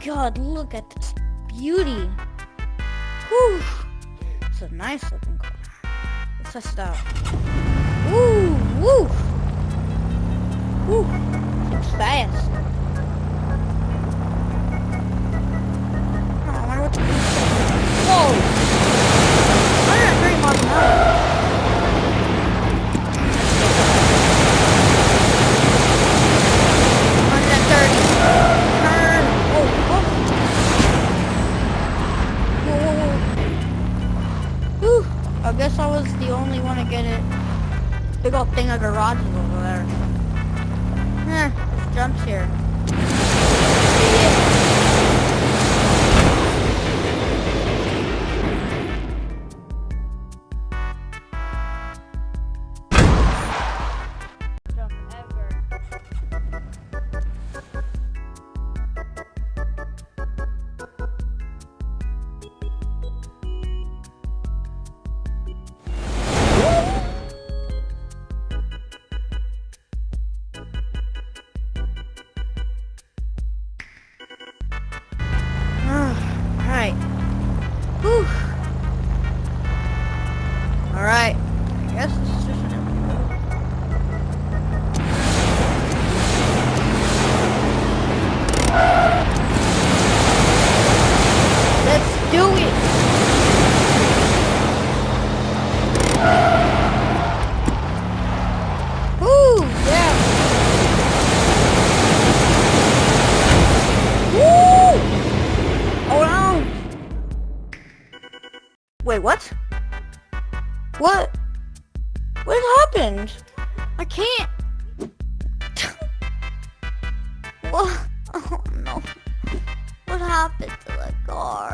God, look at this beauty. Whew. It's a nice looking car. Let's test it out. Woo, woo. Woo. It's fast. Oh, I wonder what the Whoa! 130 miles an hour. 130. Turn. Oh, oh. Whoa, whoa, whoa. Whew. I guess I was the only one to get it. Big old thing of garages over there. There's jumps here. Yeah. Whew. Alright. I guess this is just an Let's do it! Woo! Yeah! Woo! Hold on! Wait, what? What? What happened? I can't. What? Oh no. What happened to the car?